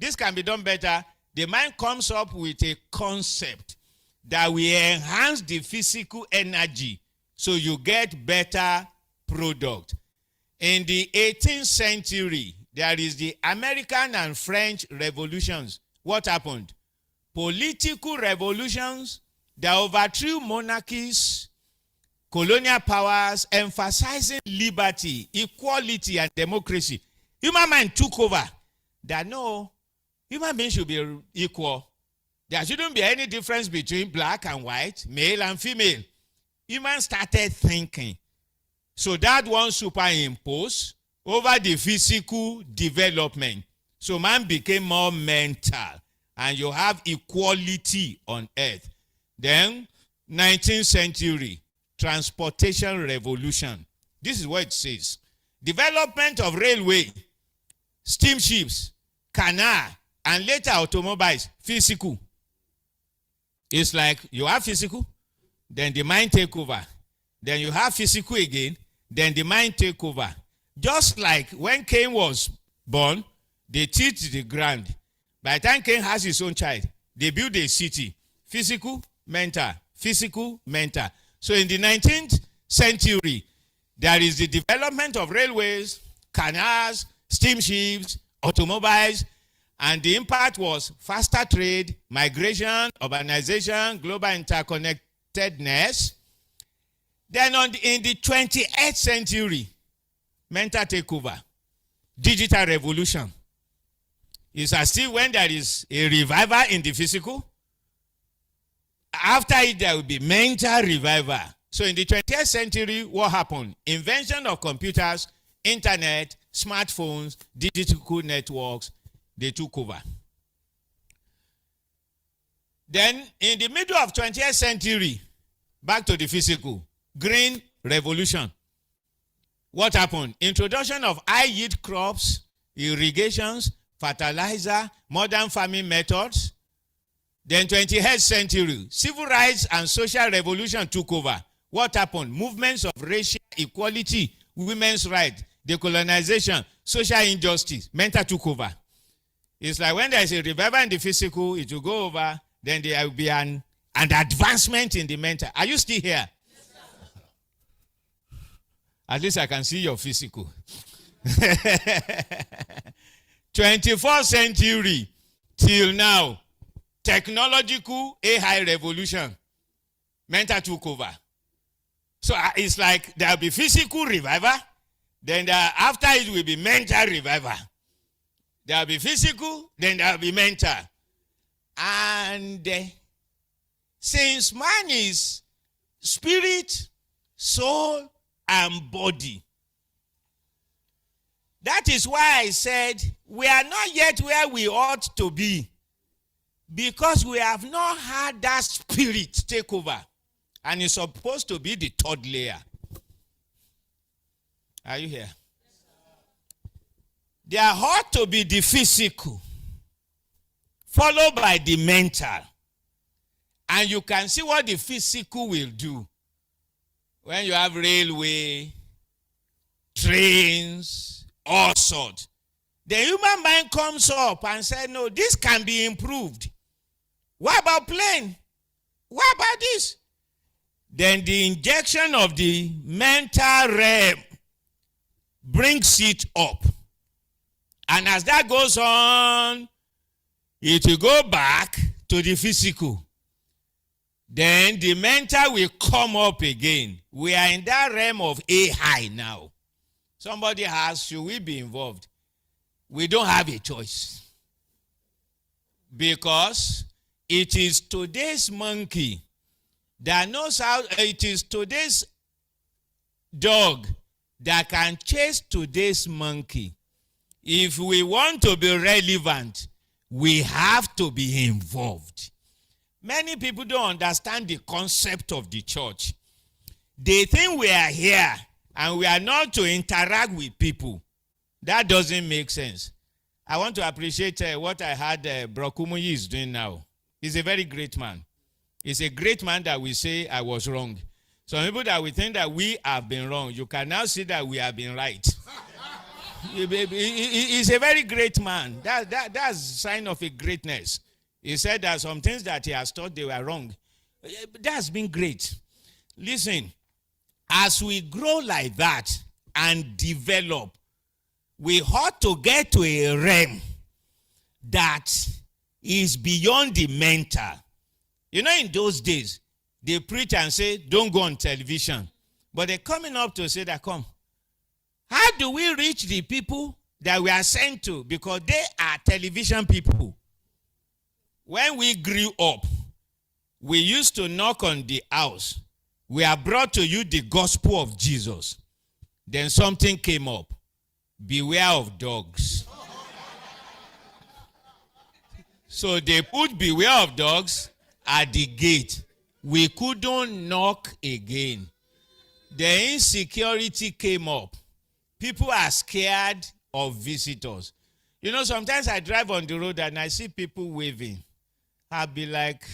this can be done better, the mind comes up with a concept that will enhance the physical energy so you get better product. In the 18th century, there is the American and French revolutions. What happened? Political revolutions that overthrew monarchies, colonial powers, emphasizing liberty, equality, and democracy. Human mind took over. That no, human beings should be equal. There shouldn't be any difference between black and white, male and female. Humans started thinking. So that one superimposed over the physical development. So man became more mental. And you have equality on earth. Then, 19th century, transportation revolution. This is what it says. Development of railway, steamships, canal, and later automobiles, physical. It's like you have physical, then the mind take over. Then you have physical again, then the mind take over. Just like when Cain was born, they tilled the ground. By the time Cain has his own child, they build a city. Physical, mental, physical, mental. So in the 19th century, there is the development of railways, canals, steamships, automobiles, and the impact was faster trade, migration, urbanization, global interconnectedness. Then in the 28th century, mental takeover, digital revolution. It's as if when there is a revival in the physical, after it there will be mental revival. So in the 20th century, what happened? Invention of computers, internet, smartphones, digital networks, they took over. Then in the middle of 20th century, back to the physical, green revolution. What happened? Introduction of high-yield crops, irrigations, fertilizer, modern farming methods. Then 20th century, civil rights and social revolution took over. What happened? Movements of racial equality, women's rights, decolonization, social injustice, mental took over. It's like when there is a revival in the physical, it will go over, then there will be an advancement in the mental. Are you still here? Yes, sir. At least I can see your physical. 24th century till now, technological AI revolution, mental took over. So it's like there will be physical revival, then after it will be mental revival. There will be physical, then there will be mental. And since man is spirit, soul, and body, that is why I said we are not yet where we ought to be, because we have not had that spirit take over. And it's supposed to be the third layer. Are you here? There ought to be the physical, followed by the mental. And you can see what the physical will do. When you have railway, trains, all sorts. The human mind comes up and says, no, this can be improved. What about plane? What about this? Then the injection of the mental realm brings it up. And as that goes on, it will go back to the physical. Then the mental will come up again. We are in that realm of AI now. Somebody asks, should we be involved? We don't have a choice. Because it is today's monkey that knows how, it is today's dog that can chase today's monkey. If we want to be relevant, we have to be involved. Many people don't understand the concept of the church. They think we are here and we are not to interact with people. That doesn't make sense. I want to appreciate what I heard Bro Kumuyi is doing now. He's a very great man. He's a great man that we say I was wrong. Some people that we think that we have been wrong, you can now see that we have been right. He's a very great man. That's a sign of a greatness. He said that some things that he has thought they were wrong. That's been great. Listen, as we grow like that and develop, we ought to get to a realm that is beyond the mental. You know, in those days, they preach and say, don't go on television. But they're coming up to say that, come. How do we reach the people that we are sent to? Because they are television people. When we grew up, we used to knock on the house. We have brought to you the gospel of Jesus. Then something came up. Beware of dogs. So they put beware of dogs at the gate. We couldn't knock again. The insecurity came up. People are scared of visitors. You know, sometimes I drive on the road and I see people waving. I'll be like,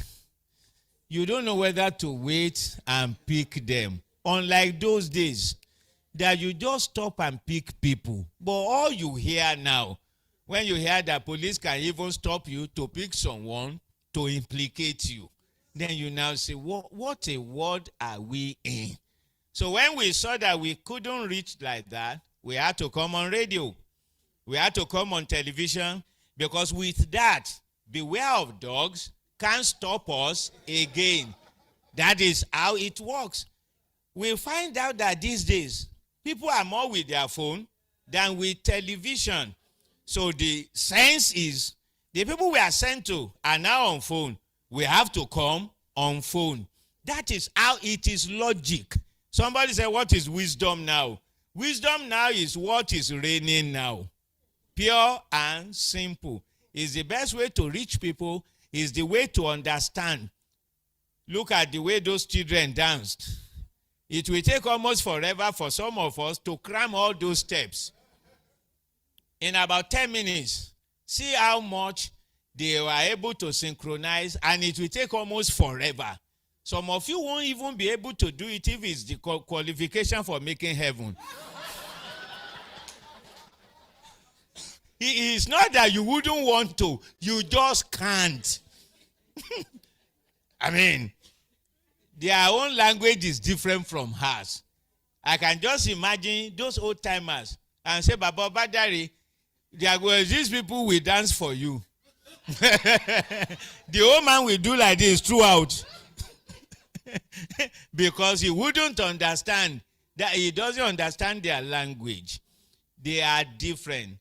you don't know whether to wait and pick them. Unlike those days, that you just stop and pick people. But all you hear now, when you hear that police can even stop you to pick someone to implicate you, then you now say, what a world are we in? So when we saw that we couldn't reach like that, we had to come on radio. We had to come on television, because with that, beware of dogs can't stop us again. That is how it works. We find out that these days, people are more with their phone than with television. So the sense is, the people we are sent to are now on phone. We have to come on phone. That is how it is logic. Somebody said, what is wisdom now? Wisdom now is what is reigning now. Pure and simple. Is the best way to reach people, is the way to understand. Look at the way those children danced. It will take almost forever for some of us to cram all those steps. In about 10 minutes, see how much they were able to synchronize, and it will take almost forever. Some of you won't even be able to do it if it's the qualification for making heaven. It's not that you wouldn't want to, you just can't. I mean, their own language is different from ours. I can just imagine those old timers and say, Baba Badari, there were these people will dance for you. The old man will do like this throughout. Because he wouldn't understand, that he doesn't understand their language. They are different.